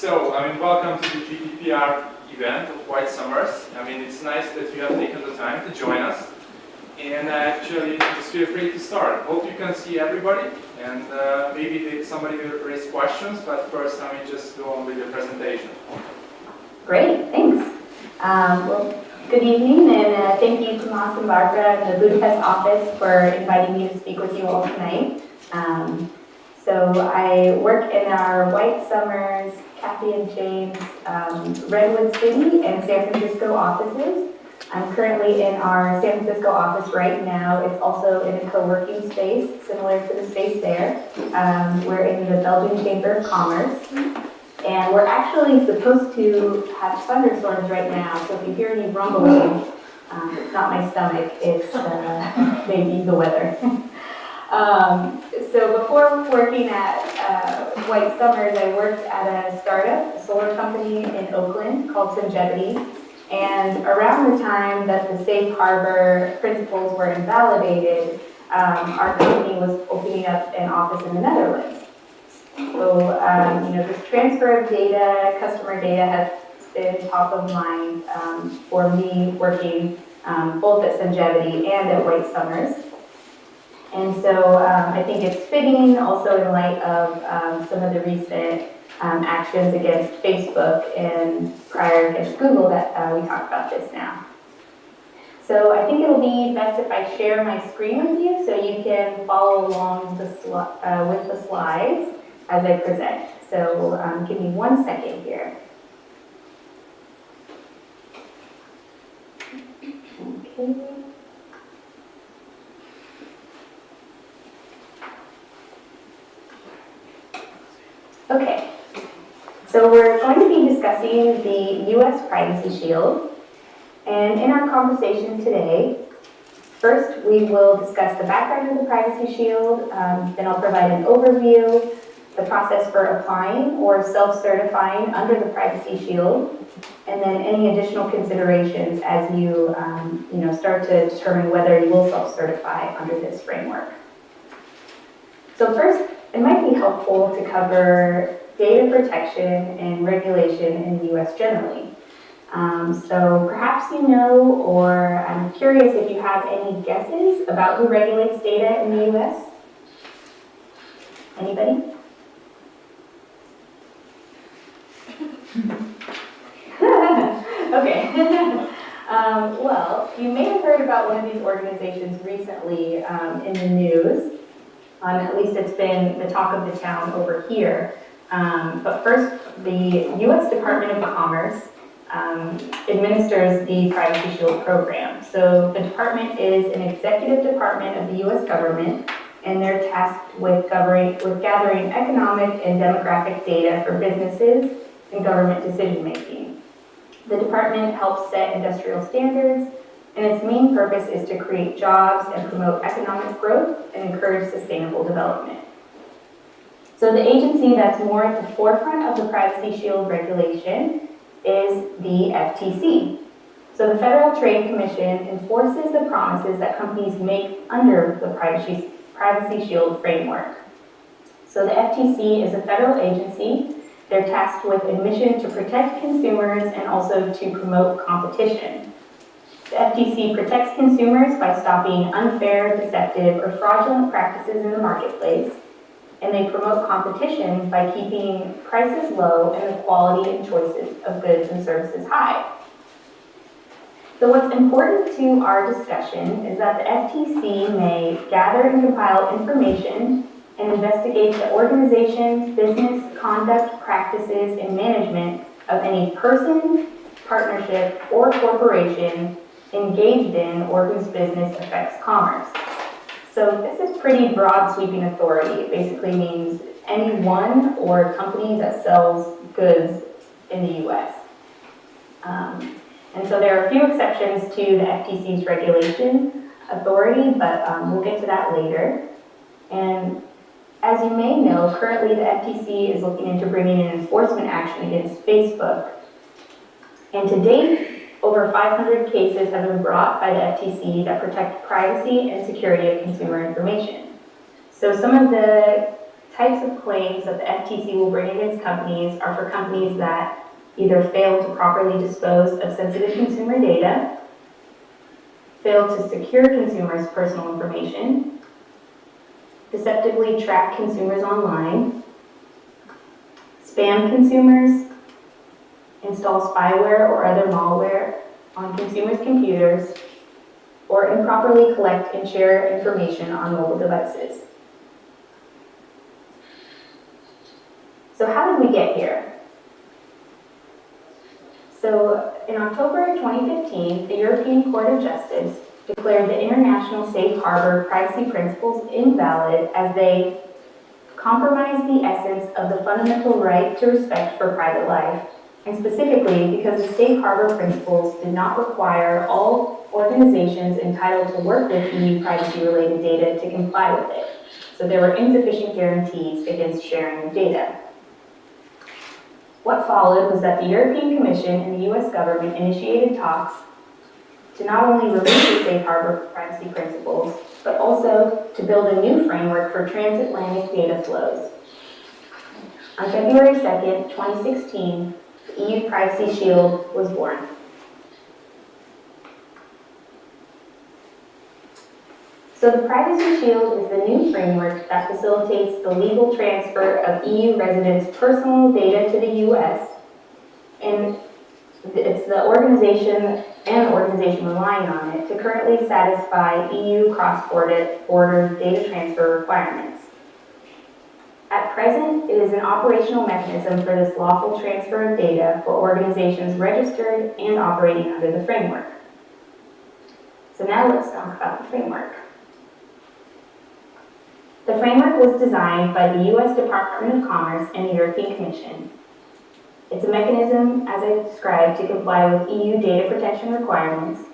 Welcome to the GDPR event of WhiteSummers. It's nice that you have taken the time to join us. And actually, just feel free to start. Hope you can see everybody, and maybe somebody will raise questions, but first, just go on with your presentation. Great, thanks. Well, good evening, and thank you to Tomas and Barbara and the Budapest office for inviting me to speak with you all tonight. So I work in our WhiteSummers, Kathy and James, Redwood City and San Francisco offices. I'm currently in our San Francisco office right now. It's also in a co-working space, similar to the space there. We're in the Belgian Chamber of Commerce. And we're actually supposed to have thunderstorms right now, so if you hear any rumbling, it's not my stomach, it's maybe the weather. So before working at WhiteSummers, I worked at a startup, a solar company in Oakland called Longevity. And around the time that the safe harbor principles were invalidated, our company was opening up an office in the Netherlands. So, this transfer of data, customer data has been top of mind for me working both at Longevity and at WhiteSummers. And so I think it's fitting also in light of some of the recent actions against Facebook and prior against Google that we talk about this now. So I think it'll be best if I share my screen with you so you can follow along with the slides as I present. So give me 1 second here. Okay. Okay, so we're going to be discussing the U.S. Privacy Shield. And in our conversation today, first we will discuss the background of the Privacy Shield, then I'll provide an overview, the process for applying or self-certifying under the Privacy Shield, and then any additional considerations as you, start to determine whether you will self-certify under this framework. So first, it might be helpful to cover data protection and regulation in the U.S. generally. So perhaps you know, or I'm curious if you have any guesses about who regulates data in the U.S. Anybody? Okay. Well, you may have heard about one of these organizations recently in the news. At least it's been the talk of the town over here. But first, the U.S. Department of Commerce administers the Privacy Shield program. So the department is an executive department of the U.S. government, and they're tasked with gathering economic and demographic data for businesses and government decision-making. The department helps set industrial standards, and its main purpose is to create jobs and promote economic growth and encourage sustainable development. So the agency that's more at the forefront of the Privacy Shield regulation is the FTC. So the Federal Trade Commission enforces the promises that companies make under the Privacy Shield framework. So the FTC is a federal agency. They're tasked with a mission to protect consumers and also to promote competition. The FTC protects consumers by stopping unfair, deceptive, or fraudulent practices in the marketplace, and they promote competition by keeping prices low and the quality and choices of goods and services high. So what's important to our discussion is that the FTC may gather and compile information and investigate the organization, business, conduct, practices, and management of any person, partnership, or corporation engaged in or whose business affects commerce. So this is pretty broad sweeping authority. It basically means anyone or company that sells goods in the U.S. And so there are a few exceptions to the FTC's regulation authority, but we'll get to that later. And as you may know, currently the FTC is looking into bringing an enforcement action against Facebook. And to date, over 500 cases have been brought by the FTC that protect privacy and security of consumer information. So some of the types of claims that the FTC will bring against companies are for companies that either fail to properly dispose of sensitive consumer data, fail to secure consumers' personal information, deceptively track consumers online, spam consumers, install spyware or other malware on consumers' computers, or improperly collect and share information on mobile devices. So how did we get here? So in October 2015, the European Court of Justice declared the International Safe Harbor privacy principles invalid as they compromise the essence of the fundamental right to respect for private life, and specifically because the Safe Harbor principles did not require all organizations entitled to work with EU privacy-related data to comply with it. So there were insufficient guarantees against sharing of data. What followed was that the European Commission and the US government initiated talks to not only remove the Safe Harbor privacy principles, but also to build a new framework for transatlantic data flows. On February 2nd, 2016, the EU Privacy Shield was born. So the Privacy Shield is the new framework that facilitates the legal transfer of EU residents' personal data to the US, and it's the organization and the organization relying on it to currently satisfy EU cross-border data transfer requirements. At present, it is an operational mechanism for this lawful transfer of data for organizations registered and operating under the framework. So now let's talk about the framework. The framework was designed by the US Department of Commerce and the European Commission. It's a mechanism, as I described, to comply with EU data protection requirements.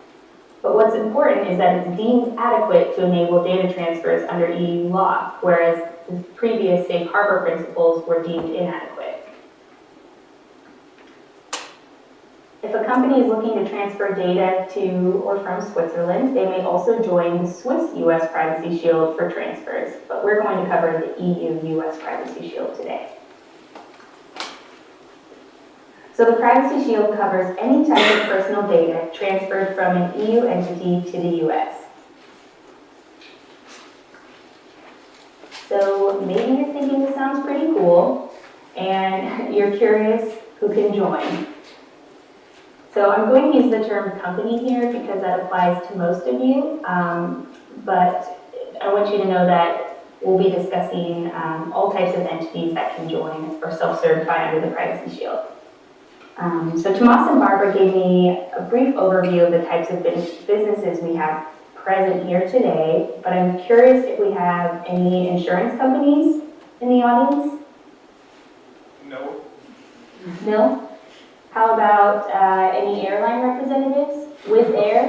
But what's important is that it's deemed adequate to enable data transfers under EU law, whereas the previous Safe Harbor principles were deemed inadequate. If a company is looking to transfer data to or from Switzerland, they may also join the Swiss-US Privacy Shield for transfers, but we're going to cover the EU-US Privacy Shield today. So the Privacy Shield covers any type of personal data transferred from an EU entity to the US. So maybe you're thinking this sounds pretty cool, and you're curious who can join. So I'm going to use the term company here because that applies to most of you, but I want you to know that we'll be discussing all types of entities that can join or self-certify under the Privacy Shield. So Tomas and Barbara gave me a brief overview of the types of businesses we have present here today, but I'm curious if we have any insurance companies in the audience? No. No? How about any airline representatives? Wizz Air?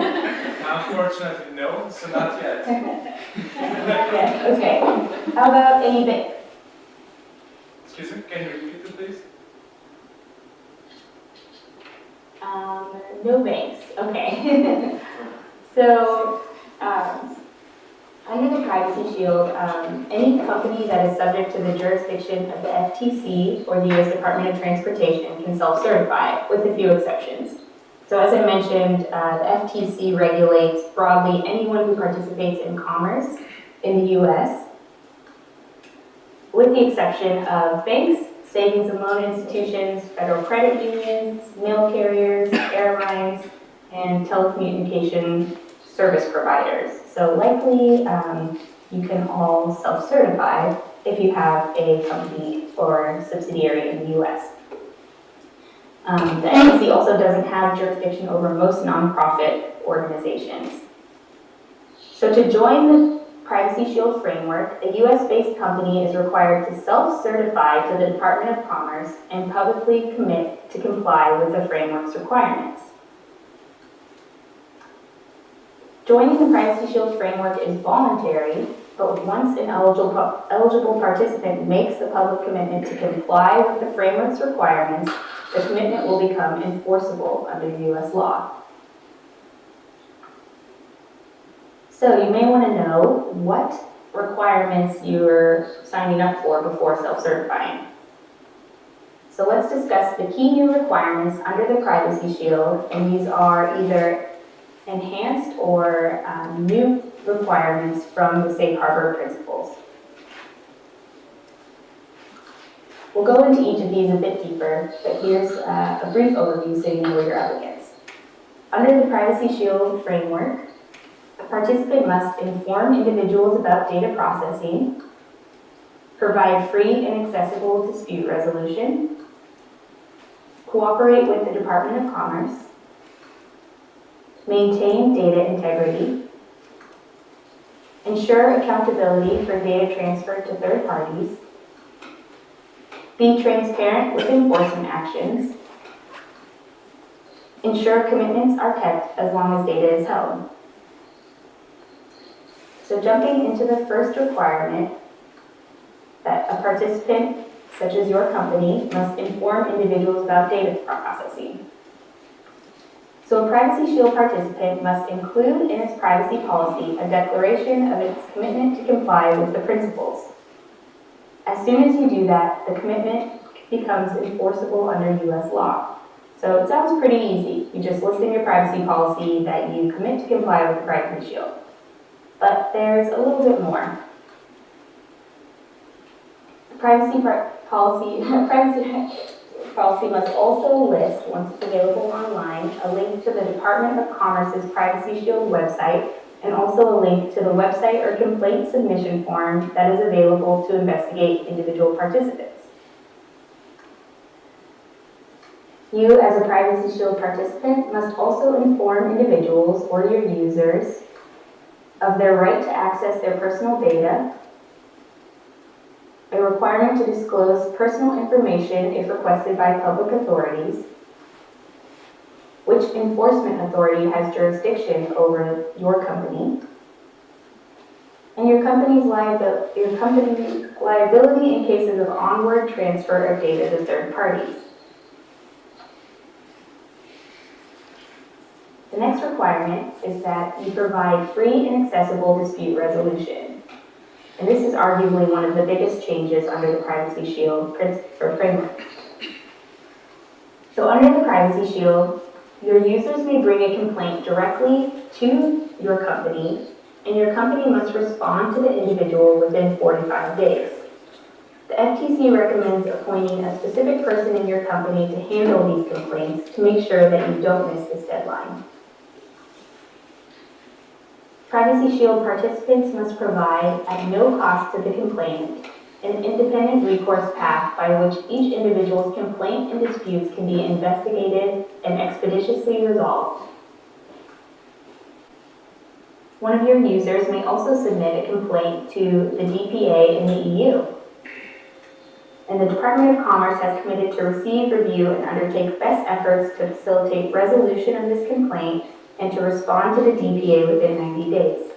Unfortunately, no, so not yet. Not yet, okay. How about any banks? Excuse me, can you repeat it, please? No banks, okay. So, under the Privacy Shield, any company that is subject to the jurisdiction of the FTC or the U.S. Department of Transportation can self-certify, with a few exceptions. So as I mentioned, the FTC regulates broadly anyone who participates in commerce in the U.S., with the exception of banks, savings and loan institutions, federal credit unions, mail carriers, airlines, and telecommunication service providers. So likely you can all self-certify if you have a company or subsidiary in the US. The FTC also doesn't have jurisdiction over most nonprofit organizations. So to join the Privacy Shield framework, a US-based company is required to self-certify to the Department of Commerce and publicly commit to comply with the framework's requirements. Joining the Privacy Shield framework is voluntary, but once an eligible participant makes the public commitment to comply with the framework's requirements, the commitment will become enforceable under US law. So you may want to know, what requirements you're signing up for before self-certifying. So let's discuss the key new requirements under the Privacy Shield, and these are either enhanced or new requirements from the Safe Harbor principles. We'll go into each of these a bit deeper, but here's a brief overview so you know what you're up against. Under the Privacy Shield framework, a participant must inform individuals about data processing, provide free and accessible dispute resolution, cooperate with the Department of Commerce, maintain data integrity, ensure accountability for data transferred to third parties, be transparent with enforcement actions, ensure commitments are kept as long as data is held. So jumping into the first requirement, that a participant, such as your company, must inform individuals about data processing. So a Privacy Shield participant must include in its privacy policy a declaration of its commitment to comply with the principles. As soon as you do that, the commitment becomes enforceable under U.S. law. So it sounds pretty easy. You just list in your privacy policy that you commit to comply with the Privacy Shield. But there's a little bit more. Privacy policy must also list, once it's available online, a link to the Department of Commerce's Privacy Shield website, and also a link to the website or complaint submission form that is available to investigate individual participants. You, as a Privacy Shield participant, must also inform individuals or your users of their right to access their personal data, a requirement to disclose personal information if requested by public authorities, which enforcement authority has jurisdiction over your company, and your company's liability in cases of onward transfer of data to third parties. The next requirement is that you provide free and accessible dispute resolution. And this is arguably one of the biggest changes under the Privacy Shield framework. So under the Privacy Shield, your users may bring a complaint directly to your company, and your company must respond to the individual within 45 days. The FTC recommends appointing a specific person in your company to handle these complaints to make sure that you don't miss this deadline. Privacy Shield participants must provide, at no cost to the complainant, an independent recourse path by which each individual's complaint and disputes can be investigated and expeditiously resolved. One of your users may also submit a complaint to the DPA in the EU. And the Department of Commerce has committed to receive, review, and undertake best efforts to facilitate resolution of this complaint and to respond to the DPA within 90 days.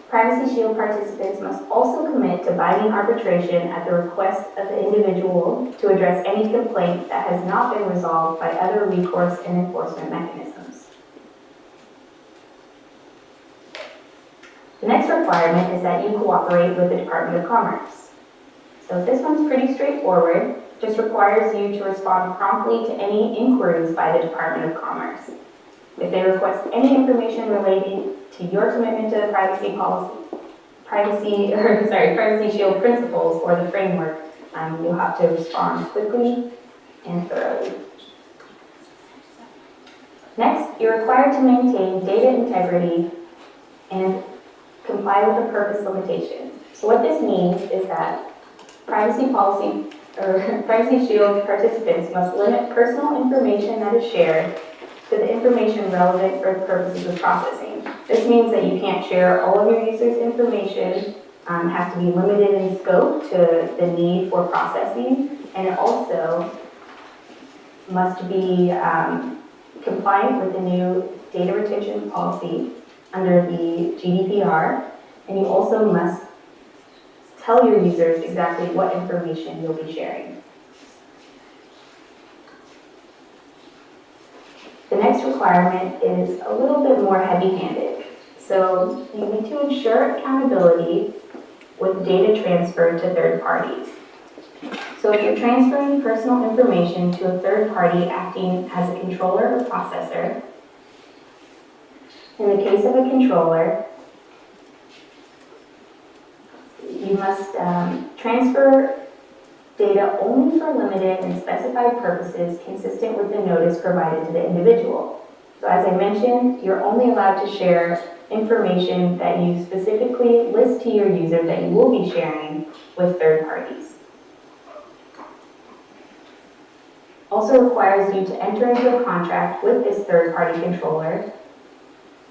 Privacy Shield participants must also commit to binding arbitration at the request of the individual to address any complaint that has not been resolved by other recourse and enforcement mechanisms. The next requirement is that you cooperate with the Department of Commerce. So this one's pretty straightforward. Just requires you to respond promptly to any inquiries by the Department of Commerce. If they request any information relating to your commitment to the Privacy Shield principles or the framework, you'll have to respond quickly and thoroughly. Next, you're required to maintain data integrity and comply with the purpose limitation. So what this means is that Privacy Shield participants must limit personal information that is shared to the information relevant for the purposes of processing. This means that you can't share all of your users' information, has to be limited in scope to the need for processing, and it also must be compliant with the new data retention policy under the GDPR, and you also must tell your users exactly what information you'll be sharing. The next requirement is a little bit more heavy-handed. So you need to ensure accountability with data transferred to third parties. So if you're transferring personal information to a third party acting as a controller or processor, in the case of a controller, you must transfer data only for limited and specified purposes consistent with the notice provided to the individual. So as I mentioned, you're only allowed to share information that you specifically list to your user that you will be sharing with third parties. Also requires you to enter into a contract with this third-party controller,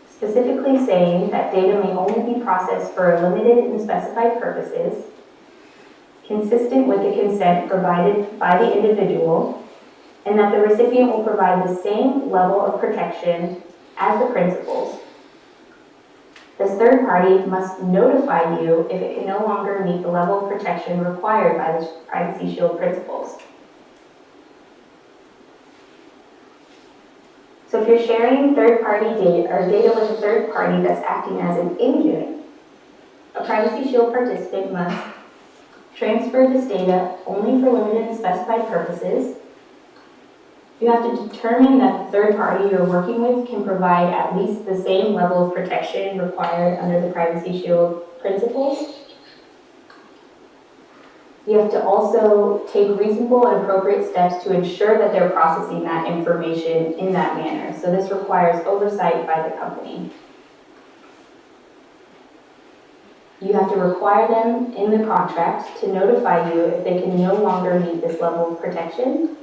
specifically saying that data may only be processed for limited and specified purposes, consistent with the consent provided by the individual, and that the recipient will provide the same level of protection as the principals. This third party must notify you if it can no longer meet the level of protection required by the Privacy Shield principles. So if you're sharing third-party data or data with a third party that's acting as an agent, a Privacy Shield participant must transfer this data only for limited and specified purposes. You have to determine that the third party you're working with can provide at least the same level of protection required under the Privacy Shield principles. You have to also take reasonable and appropriate steps to ensure that they're processing that information in that manner. So this requires oversight by the company. You have to require them in the contract to notify you if they can no longer meet this level of protection.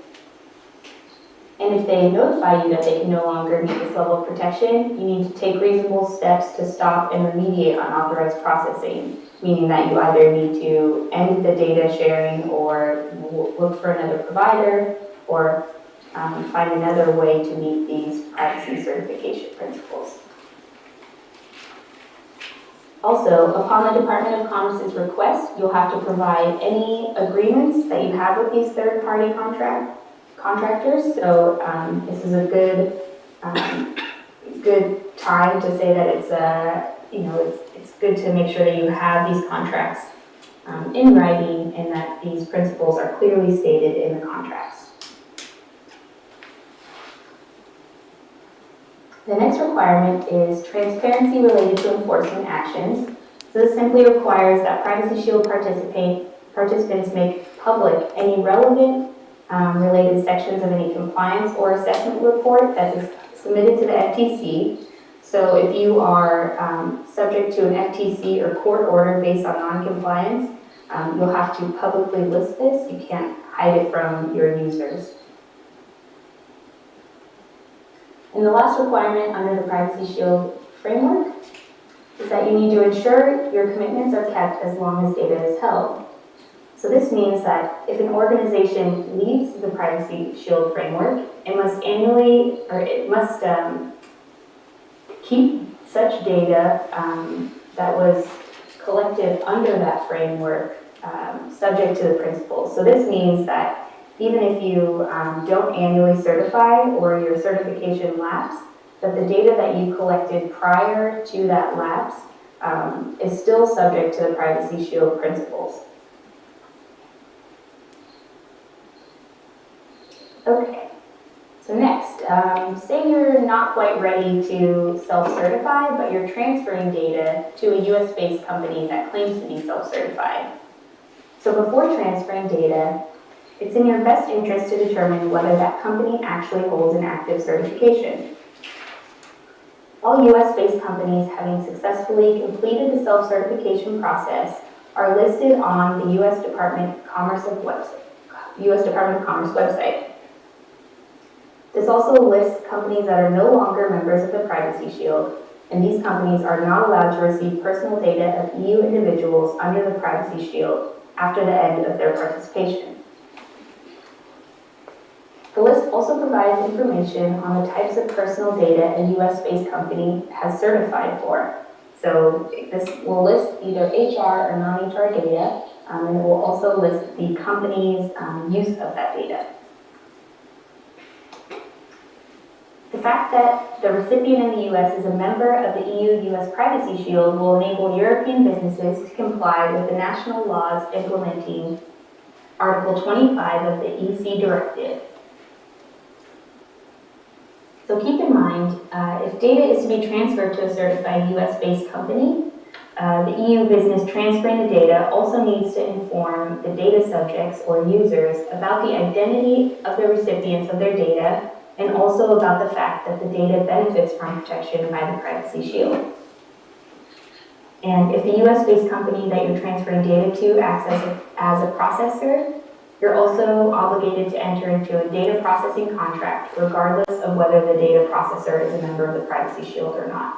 And if they notify you that they can no longer meet this level of protection, you need to take reasonable steps to stop and remediate unauthorized processing, meaning that you either need to end the data sharing or look for another provider or find another way to meet these privacy certification principles. Also, upon the Department of Commerce's request, you'll have to provide any agreements that you have with these third-party contractors. So this is a good time to say that it's good to make sure that you have these contracts in writing and that these principles are clearly stated in the contracts. The next requirement is transparency related to enforcement actions. So this simply requires that Privacy Shield participants make public any relevant related sections of any compliance or assessment report that is submitted to the FTC. So if you are subject to an FTC or court order based on non-compliance, you'll have to publicly list this. You can't hide it from your users. And the last requirement under the Privacy Shield framework is that you need to ensure your commitments are kept as long as data is held. So this means that if an organization leaves the Privacy Shield framework, it must keep such data that was collected under that framework subject to the principles. So this means that even if you don't annually certify or your certification lapse, that the data that you collected prior to that lapse is still subject to the Privacy Shield principles. Okay, so next, say you're not quite ready to self-certify, but you're transferring data to a US-based company that claims to be self-certified. So before transferring data, it's in your best interest to determine whether that company actually holds an active certification. All US-based companies having successfully completed the self-certification process are listed on the US Department of Commerce website. This also lists companies that are no longer members of the Privacy Shield, and these companies are not allowed to receive personal data of EU individuals under the Privacy Shield after the end of their participation. The list also provides information on the types of personal data a US-based company has certified for. So this will list either HR or non-HR data, and it will also list the company's use of that data. The The fact that the recipient in the US is a member of the EU-US Privacy Shield will enable European businesses to comply with the national laws implementing Article 25 of the EC Directive. So keep in mind, if data is to be transferred to a certified US-based company, the EU business transferring the data also needs to inform the data subjects or users about the identity of the recipients of their data, and also about the fact that the data benefits from protection by the Privacy Shield. And if the US-based company that you're transferring data to acts as a processor, you're also obligated to enter into a data processing contract, regardless of whether the data processor is a member of the Privacy Shield or not.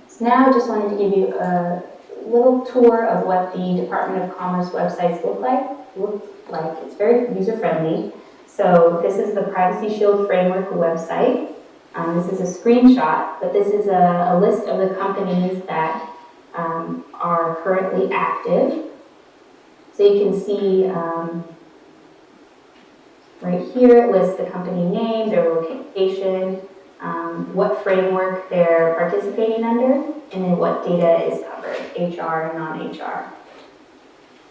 So now I just wanted to give you a little tour of what the Department of Commerce websites look like. It's very user-friendly. So this is the Privacy Shield Framework website. This is a screenshot, but this is a list of the companies that are currently active. So you can see right here, it lists the company name, their location, what framework they're participating under, and then what data is covered, HR and non-HR.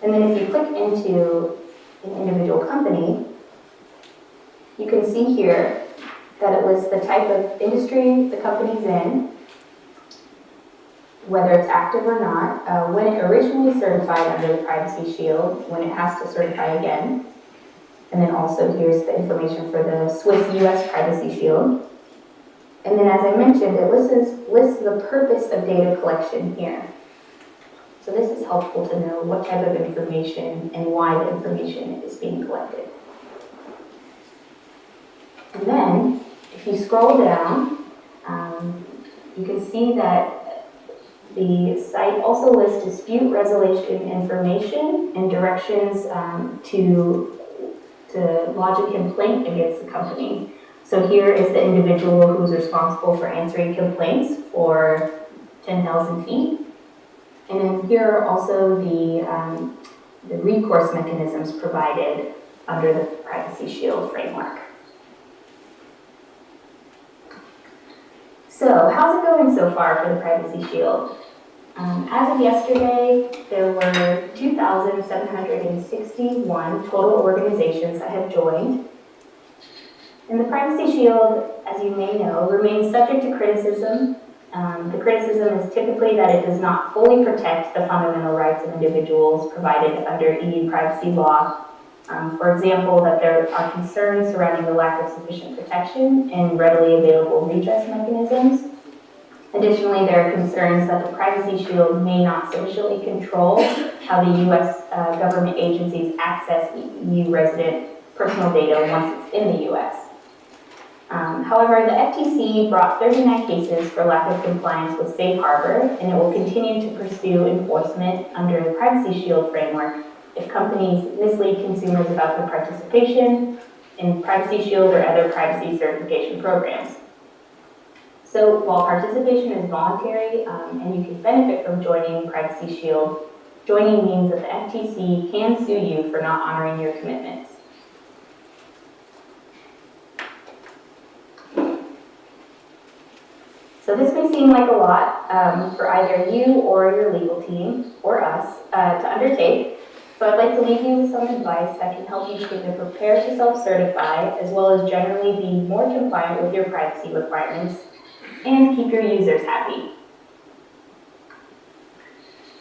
And then if you click into an individual company, you can see here that it lists the type of industry the company's in, whether it's active or not, when it originally certified under the Privacy Shield, when it has to certify again, and then also here's the information for the Swiss-US Privacy Shield. And then as I mentioned, it lists the purpose of data collection here. So this is helpful to know what type of information and why the information is being collected. And then, if you scroll down, you can see that the site also lists dispute resolution information and directions to lodge a complaint against the company. So here is the individual who's responsible for answering complaints for 10,000 feet. And then here are also the recourse mechanisms provided under the Privacy Shield framework. So how's it going so far for the Privacy Shield? As of yesterday, there were 2,761 total organizations that have joined. And the Privacy Shield, as you may know, remains subject to criticism. The criticism is typically that it does not fully protect the fundamental rights of individuals provided under EU privacy law. For example, that there are concerns surrounding the lack of sufficient protection and readily available redress mechanisms. Additionally, there are concerns that the Privacy Shield may not sufficiently control how the U.S. Government agencies access EU resident personal data once it's in the U.S. However, the FTC brought 39 cases for lack of compliance with Safe Harbor, and it will continue to pursue enforcement under the Privacy Shield framework if companies mislead consumers about their participation in Privacy Shield or other privacy certification programs. So while participation is voluntary and you can benefit from joining Privacy Shield, joining means that the FTC can sue you for not honoring your commitments. So this may seem like a lot for either you or your legal team or us to undertake, but I'd like to leave you with some advice that can help you to prepare to self-certify as well as generally be more compliant with your privacy requirements and keep your users happy.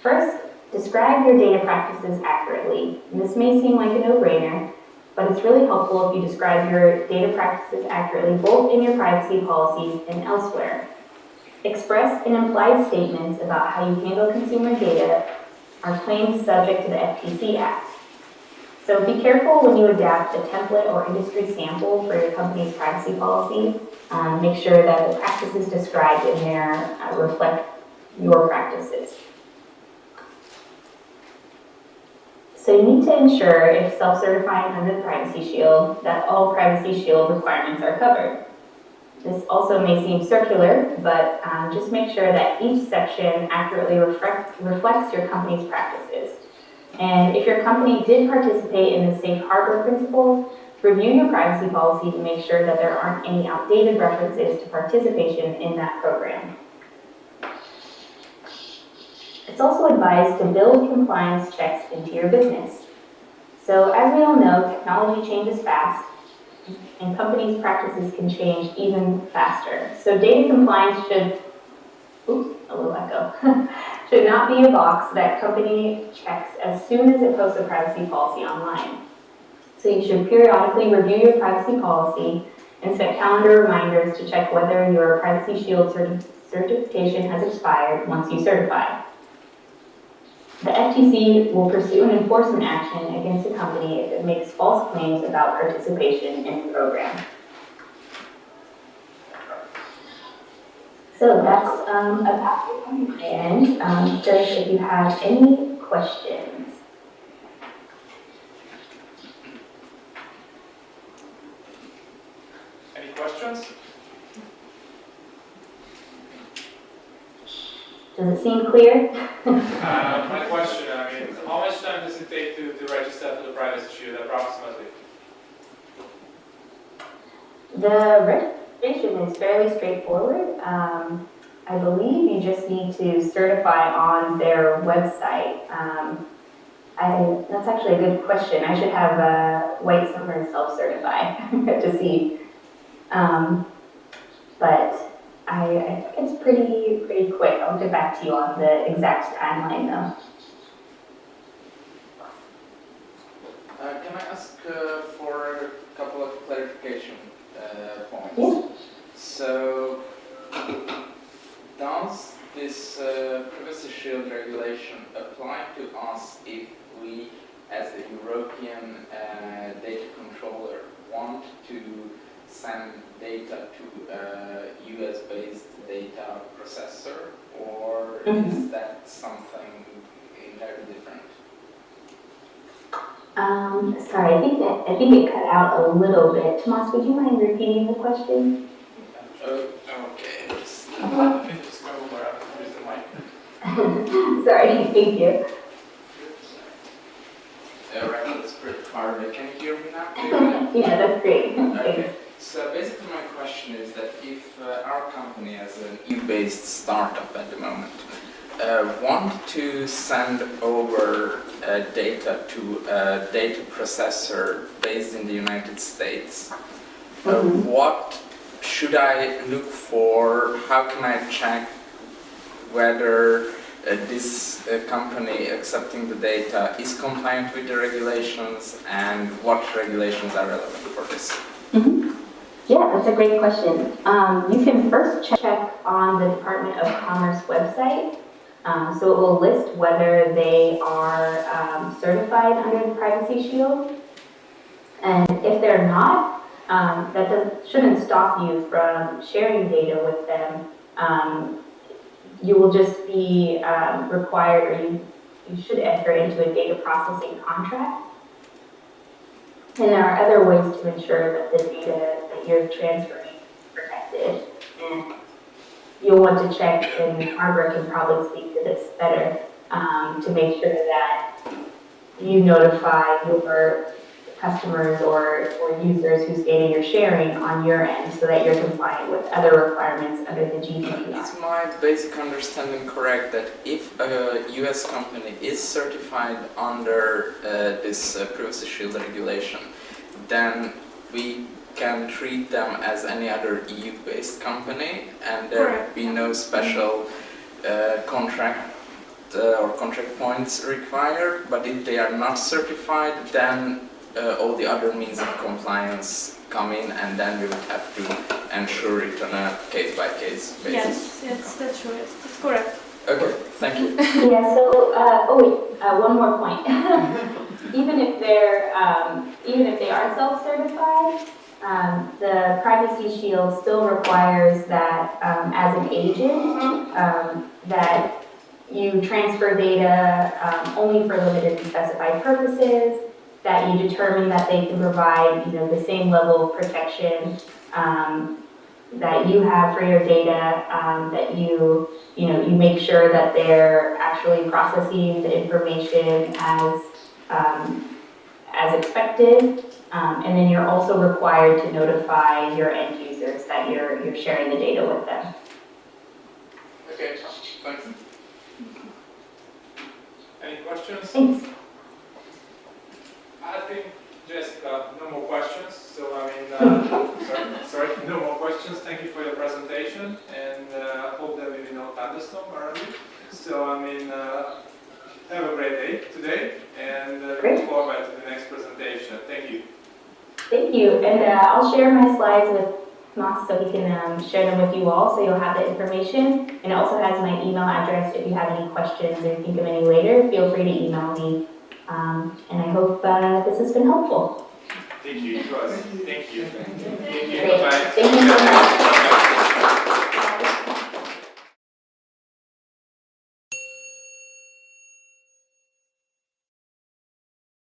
First, describe your data practices accurately. And this may seem like a no-brainer, but it's really helpful if you describe your data practices accurately both in your privacy policies and elsewhere. Express and implied statements about how you handle consumer data are claims subject to the FTC Act. So be careful when you adapt a template or industry sample for your company's privacy policy. Make sure that the practices described in there reflect your practices. So you need to ensure, if self-certifying under the Privacy Shield, that all Privacy Shield requirements are covered. This also may seem circular, but just make sure that each section accurately reflects your company's practices. And if your company did participate in the Safe Harbor principle, review your privacy policy to make sure that there aren't any outdated references to participation in that program. It's also advised to build compliance checks into your business. So as we all know, technology changes fast, and companies' practices can change even faster. So data compliance should, oops, a little echo, should not be a box that company checks as soon as it posts a privacy policy online. So you should periodically review your privacy policy and set calendar reminders to check whether your Privacy Shield certification has expired once you certify. The FTC will pursue an enforcement action against a company if it makes false claims about participation in the program. So that's about it on my end. Curious if you have any questions. Any questions? Does it seem clear? My question, I mean, how much time does it take to register for the Privacy Shield approximately? The registration is fairly straightforward. I believe you just need to certify on their website. That's actually a good question. I should have WhiteSummers self-certify to see. But I think it's pretty quick. I'll get back to you on the exact timeline though. Can I ask for a couple of clarification points? Yeah. So, does this Privacy Shield regulation apply to us if we, as a European data controller, want to send data to a US-based data processor, or is that something entirely different? Sorry, I think it cut out a little bit. Tomas, would you mind repeating the question? Okay. I think just go where I use the mic. Sorry, thank you. Right, that's pretty far away. Can you hear me now? Yeah, that's great. Okay. So basically my question is that if our company as an EU-based startup at the moment want to send over data to a data processor based in the United States, what should I look for? How can I check whether this company accepting the data is compliant with the regulations, and what regulations are relevant for this? Yeah, that's a great question. You can first check on the Department of Commerce website. So it will list whether they are certified under the Privacy Shield. And if they're not, shouldn't stop you from sharing data with them. You will just be required, or you should enter into a data processing contract. And there are other ways to ensure that the data that you're transferring is protected. You'll want to check, and Barbara can probably speak to this better, to make sure that you notify your customers or users whose data you're sharing on your end so that you're compliant with other requirements under the GDPR. Is my basic understanding correct that if a US company is certified under this Privacy Shield regulation, then we can treat them as any other EU-based company, and there would be no special contract or contract points required? But if they are not certified, then all the other means of compliance come in, and then we would have to ensure it on a case-by-case basis. Yes, that's true. Yes, that's correct. Okay, thank you. Yeah, so, one more point. Even if they are self-certified, the Privacy Shield still requires that as an agent, that you transfer data only for limited and specified purposes, that you determine that they can provide, the same level of protection that you have for your data, that you make sure that they're actually processing the information as expected, And then you're also required to notify your end users that you're sharing the data with them. Okay, thanks. Any questions? Thanks. I think, Jessica, no more questions. So, I mean, sorry, no more questions. Thank you for your presentation, and I hope there will be no thunderstorm around you. So, I mean, have a great day today, and Great. look forward to the next presentation. Thank you. Thank you. And I'll share my slides with Mas so he can share them with you all, so you'll have the information. And it also has my email address if you have any questions or think of any later. Feel free to email me. And I hope this has been helpful. Thank you. It was. Thank you. Thank you. Great. Bye. Thank you so much.